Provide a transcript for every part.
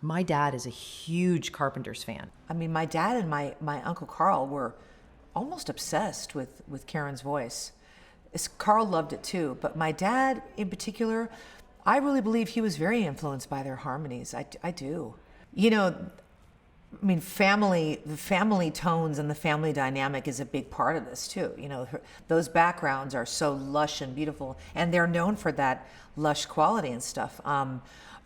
My dad is a huge Carpenters fan. I mean, my dad and my Uncle Carl were almost obsessed with Karen's voice. Carl loved it too, but my dad in particular, I really believe he was very influenced by their harmonies. I do. You know, I mean, the family tones and the family dynamic is a big part of this too. You know, those backgrounds are so lush and beautiful, and they're known for that lush quality and stuff.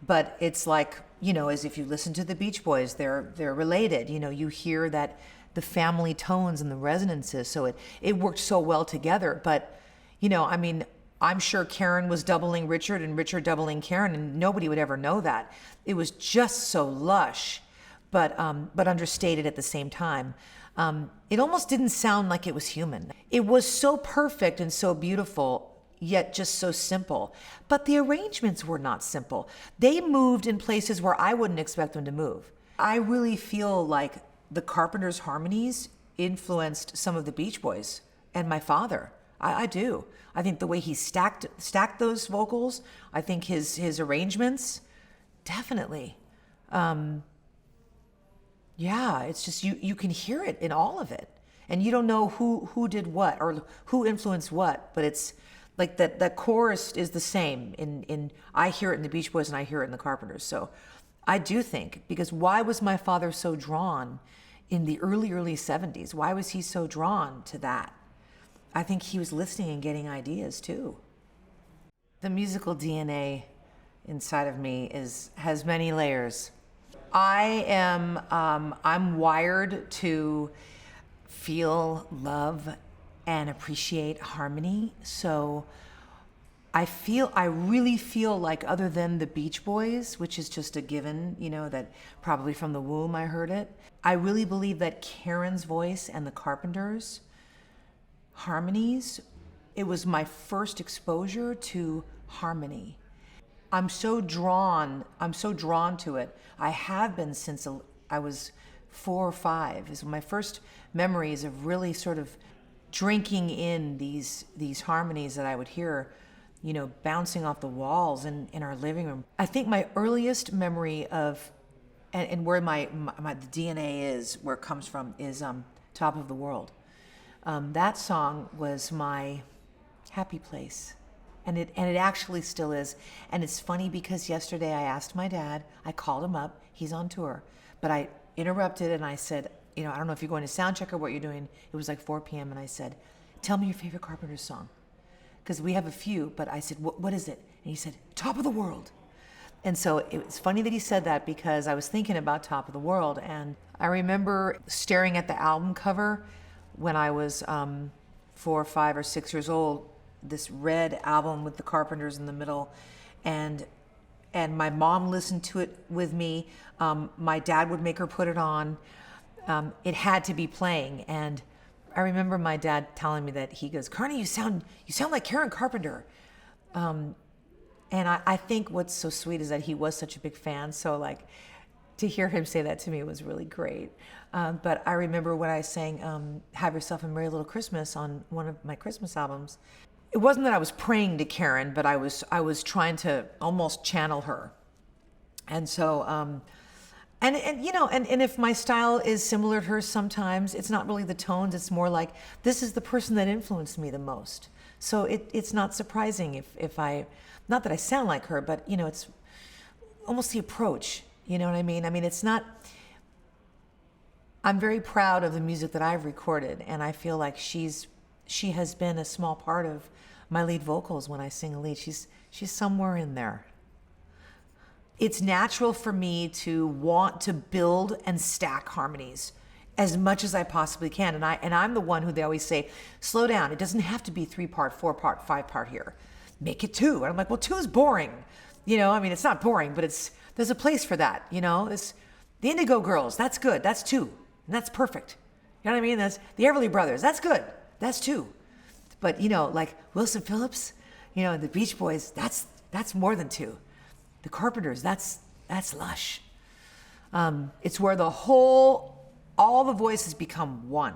But it's like, you know, as if you listen to the Beach Boys, they're related. You know, you hear that the family tones and the resonances, so it worked so well together. But, you know, I mean, I'm sure Karen was doubling Richard and Richard doubling Karen, and nobody would ever know that. It was just so lush, but understated at the same time. It almost didn't sound like it was human. It was so perfect and so beautiful, yet just so simple. But the arrangements were not simple. They moved in places where I wouldn't expect them to move. I really feel like the Carpenters' harmonies influenced some of the Beach Boys and my father. I do. I think the way he stacked those vocals, I think his arrangements, definitely. Yeah, it's just you can hear it in all of it. And you don't know who did what or who influenced what, but it's like that chorus is the same in I hear it in the Beach Boys and I hear it in the Carpenters. So I do think, because why was my father so drawn in the early 70s? Why was he so drawn to that? I think he was listening and getting ideas too. The musical DNA inside of me has many layers. I'm wired to feel love and appreciate harmony. So I really feel like, other than the Beach Boys, which is just a given, you know, that probably from the womb I heard it, I really believe that Karen's voice and the Carpenters' harmonies, it was my first exposure to harmony. I'm so drawn to it. I have been since I was 4 or 5. Is my first memories of really sort of drinking in these harmonies that I would hear, you know, bouncing off the walls in our living room. I think my earliest memory of, and where my the DNA is, where it comes from, is Top of the World. That song was my happy place. And it actually still is. And it's funny because yesterday I asked my dad, I called him up, he's on tour, but I interrupted and I said, you know, I don't know if you're going to sound check or what you're doing. It was like 4 p.m. and I said, tell me your favorite Carpenters song. Because we have a few, but I said, what is it? And he said, Top of the World. And so it's funny that he said that, because I was thinking about Top of the World. And I remember staring at the album cover when I was 4 or 5 or 6 years old, this red album with the Carpenters in the middle, and my mom listened to it with me. My dad would make her put it on. It had to be playing, and I remember my dad telling me that, he goes, Carnie, you sound like Karen Carpenter. And I think what's so sweet is that he was such a big fan. So like, to hear him say that to me was really great. But I remember when I sang Have Yourself a Merry Little Christmas on one of my Christmas albums, it wasn't that I was praying to Karen, but I was trying to almost channel her. And so, and you know, and if my style is similar to hers sometimes, it's not really the tones, it's more like, this is the person that influenced me the most. So it's not surprising if not that I sound like her, but you know, it's almost the approach, you know what I mean? I mean, it's not, I'm very proud of the music that I've recorded, and I feel like she has been a small part of my lead vocals when I sing a lead. She's somewhere in there. It's natural for me to want to build and stack harmonies as much as I possibly can. And I'm the one who they always say, slow down. It doesn't have to be 3-part, 4-part, 5-part here. Make it 2. And I'm like, well, 2 is boring. You know, I mean, it's not boring, but there's a place for that. You know, the Indigo Girls, that's good. That's 2. And that's perfect. You know what I mean? That's the Everly Brothers. That's good. That's 2. But, you know, like Wilson Phillips, you know, the Beach Boys, that's more than 2. The Carpenters, that's Lush. It's where all the voices become one.